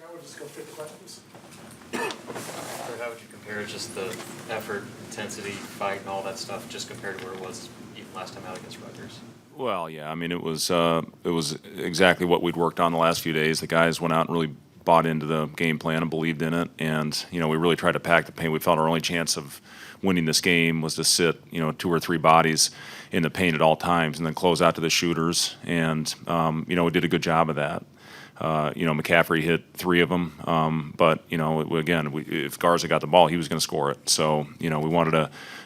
I would just go 55 please. Or how would you compare just the effort, intensity, fight, and all that stuff, just compared to where it was even last time out against Rutgers? Well, yeah, I mean, it was exactly what we'd worked on the last few days. The guys went out and really bought into the game plan and believed in it, and we really tried to pack the paint. We felt our only chance of winning this game was to sit 2 or 3 bodies in the paint at all times, and then close out to the shooters. And we did a good job of that. McCaffrey hit 3 of them, but if Garza got the ball, he was going to score it. So we wanted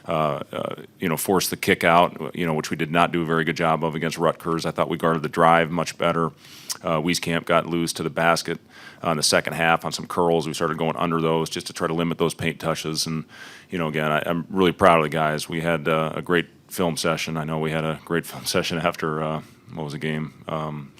to force the kick out, which we did not do a very good job of against Rutgers. I thought we guarded the drive much better. Wieskamp got loose to the basket in the second half on some curls. We started going under those just to try to limit those paint touches. And again, I'm really proud of the guys. We had a great film session. I know we had a great film session after what was the game,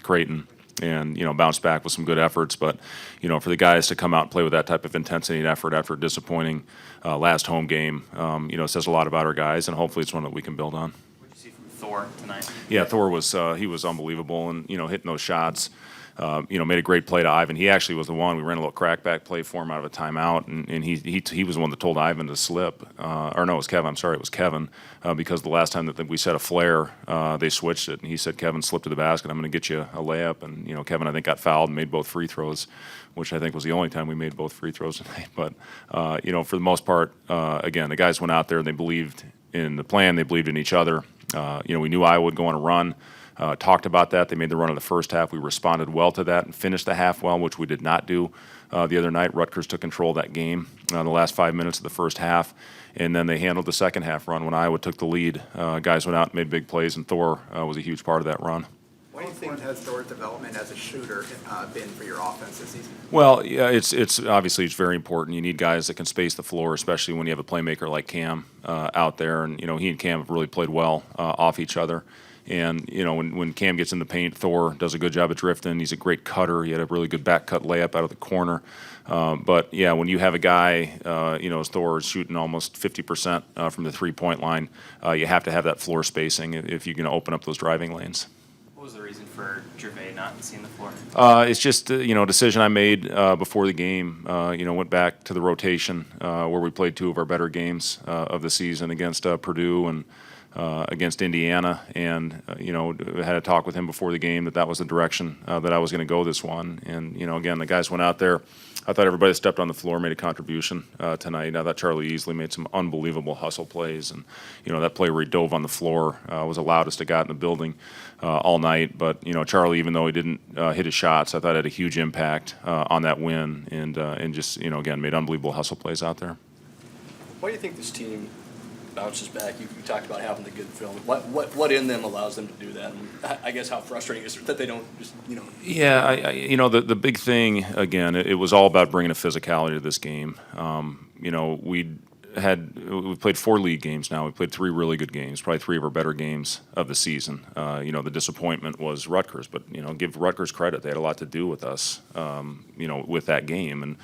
Creighton. And bounce back with some good efforts, but for the guys to come out and play with that type of intensity and effort after a disappointing last home game, it says a lot about our guys, and hopefully it's one that we can build on. What did you see from Thor tonight? Yeah, Thor was he was unbelievable, and hitting those shots. Made a great play to Ivan. He actually was the one. We ran a little crackback play for him out of a timeout, and he was the one that told Ivan to slip. Or no, it was Kevin. I'm sorry, it was Kevin, because the last time that we set a flare, they switched it, and he said, "Kevin, slip to the basket. I'm going to get you a layup." And Kevin, I think, got fouled and made both free throws, which I think was the only time we made both free throws tonight. But for the most part, again, the guys went out there and they believed in the plan. They believed in each other. We knew Iowa would go on a run. Talked about that. They made the run of the first half. We responded well to that and finished the half well, which we did not do the other night. Rutgers took control of that game in the last 5 minutes of the first half, and then they handled the second half run when Iowa took the lead. Guys went out and made big plays, and Thor was a huge part of that run. What do you think has Thor's development as a shooter been for your offense this season? Well, yeah, it's obviously it's very important. You need guys that can space the floor, especially when you have a playmaker like Cam out there, and he and Cam have really played well off each other. And, when Cam gets in the paint, Thor does a good job of drifting. He's a great cutter. He had a really good back cut layup out of the corner. But, yeah, when you have a guy, as Thor is shooting almost 50% from the three-point line, you have to have that floor spacing if you're going to open up those driving lanes. What was the reason for Gervais not seeing the floor? It's just, a decision I made before the game. Went back to the rotation where we played 2 of our better games of the season against Purdue and against Indiana, and had a talk with him before the game that was the direction that I was going to go this one. And again, the guys went out there. I thought everybody that stepped on the floor made a contribution tonight. I thought Charlie Easley made some unbelievable hustle plays, and that play where he dove on the floor was the loudest it got in the building all night. But Charlie, even though he didn't hit his shots, I thought had a huge impact on that win, and just again made unbelievable hustle plays out there. Why do you think this team bounces back? You talked about having the good film. What in them allows them to do that? And I guess how frustrating is it that they don't just Yeah, the big thing again, it was all about bringing a physicality to this game. We've played 4 league games now. We played 3 really good games, probably 3 of our better games of the season. The disappointment was Rutgers, but give Rutgers credit; they had a lot to do with us. With that game and.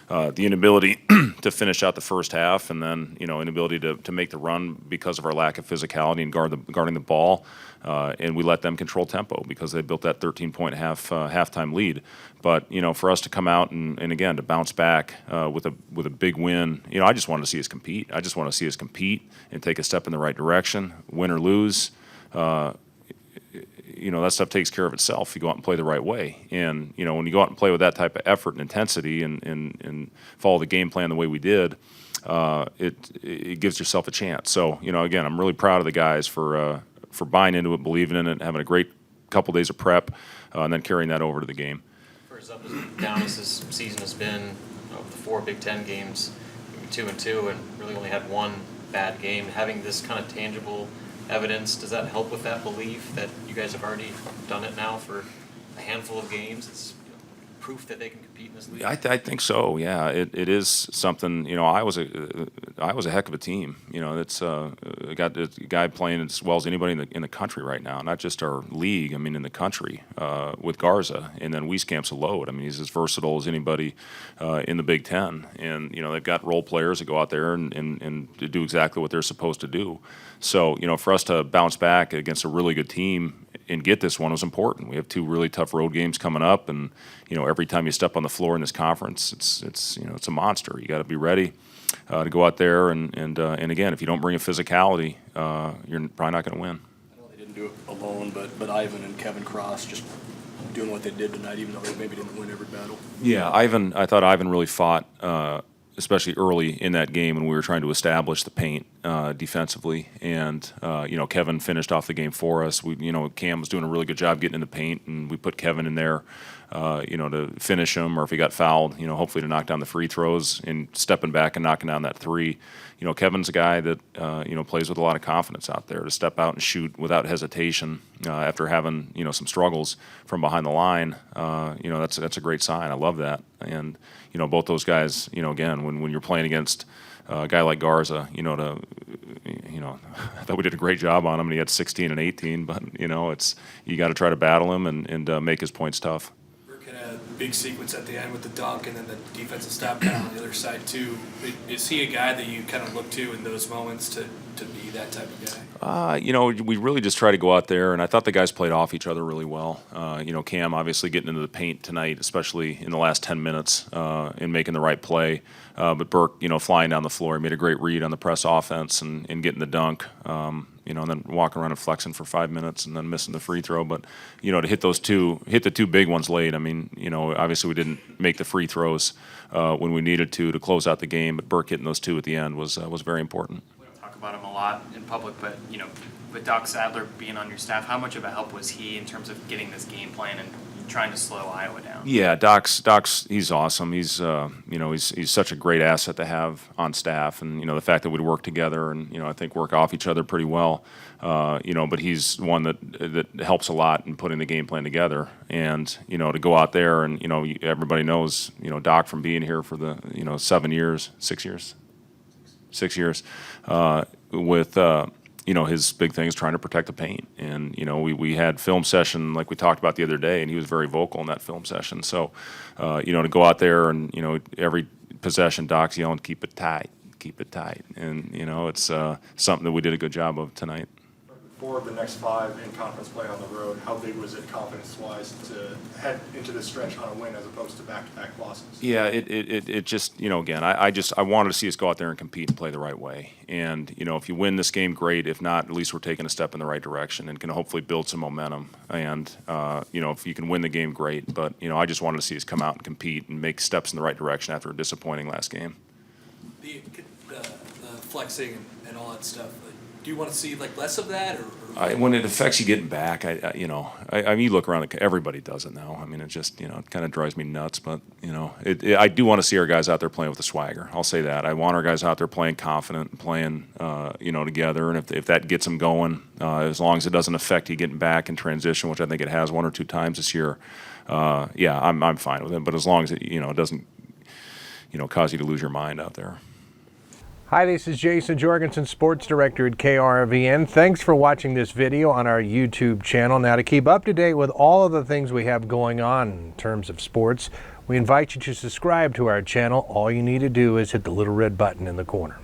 The inability to finish out the first half, and then inability to make the run because of our lack of physicality and guarding the ball, and we let them control tempo because they built that 13-point halftime lead. But for us to come out and again to bounce back with a big win, I just wanted to see us compete. I just want to see us compete and take a step in the right direction, win or lose. That stuff takes care of itself. You go out and play the right way. And, when you go out and play with that type of effort and intensity and follow the game plan the way we did, it gives yourself a chance. So, again, I'm really proud of the guys for buying into it, believing in it, having a great couple days of prep, and then carrying that over to the game. For as up and down as this season has been, of the 4 Big Ten games, 2-2, and really only had 1 bad game, having this kind of tangible evidence, does that help with that belief that you guys have already done it now for a handful of games? It's proof that they can compete in this league. I think so. Yeah, it is something. I was a heck of a team. It's got a guy playing as well as anybody in the country right now. Not just our league. I mean, in the country with Garza, and then Wieskamp's a load. I mean, he's as versatile as anybody in the Big Ten. And they've got role players that go out there and do exactly what they're supposed to do. So for us to bounce back against a really good team get this one was important. We have 2 really tough road games coming up, and every time you step on the floor in this conference, it's a monster. You got to be ready to go out there, and again, if you don't bring a physicality, you're probably not going to win. I know they didn't do it alone, but Ivan and Kevin Cross just doing what they did tonight, even though they maybe didn't win every battle. Yeah, I thought Ivan really fought, especially early in that game when we were trying to establish the paint defensively. And, Kevin finished off the game for us. Cam was doing a really good job getting in the paint, and we put Kevin in there, to finish him, or if he got fouled, hopefully to knock down the free throws and stepping back and knocking down that 3. Kevin's a guy that, plays with a lot of confidence out there to step out and shoot without hesitation after having, some struggles from behind the line. That's a great sign. I love that. And, both those guys, again, when you're playing against a guy like Garza, I thought we did a great job on him, and he had 16 and 18, but, you got to try to battle him and make his points tough. Burke had a big sequence at the end with the dunk and then the defensive stop down on the other side too. Is he a guy that you kind of look to in those moments to be that type of guy? We really just try to go out there, and I thought the guys played off each other really well. Cam obviously getting into the paint tonight, especially in the last 10 minutes, and making the right play. But Burke, flying down the floor, he made a great read on the press offense and getting the dunk. And then walking around and flexing for 5 minutes and then missing the free throw. But, to hit the 2 big ones late, obviously we didn't make the free throws when we needed to close out the game, but Burke hitting those 2 at the end was very important. We don't talk about him a lot in public, but with Doc Sadler being on your staff, how much of a help was he in terms of getting this game plan and trying to slow Iowa down? Yeah, Doc's he's awesome. He's he's such a great asset to have on staff, and the fact that we'd work together and I think work off each other pretty well. But he's one that helps a lot in putting the game plan together, and to go out there and everybody knows Doc from being here for the 6 years with. His big thing is trying to protect the paint. And, we had film session like we talked about the other day, and he was very vocal in that film session. So, to go out there and, every possession, Doc's yelling, keep it tight. And, it's something that we did a good job of tonight. For the next 5 in conference play on the road, how big was it confidence-wise to head into this stretch on a win as opposed to back-to-back losses? Yeah, it just, again, I wanted to see us go out there and compete and play the right way. And, if you win this game, great. If not, at least we're taking a step in the right direction and can hopefully build some momentum. And, if you can win the game, great. But, I just wanted to see us come out and compete and make steps in the right direction after a disappointing last game. The flexing and all that stuff. Do you want to see less of that, or when it affects you getting back, you look around, everybody does it now. it just, it kind of drives me nuts. But I do want to see our guys out there playing with a swagger. I'll say that. I want our guys out there playing confident and playing, together. And if that gets them going, as long as it doesn't affect you getting back in transition, which I think it has 1 or 2 times this year, I'm fine with it. But as long as it, it doesn't, cause you to lose your mind out there. Hi, this is Jason Jorgensen, Sports Director at KRVN. Thanks for watching this video on our YouTube channel. Now, to keep up to date with all of the things we have going on in terms of sports, we invite you to subscribe to our channel. All you need to do is hit the little red button in the corner.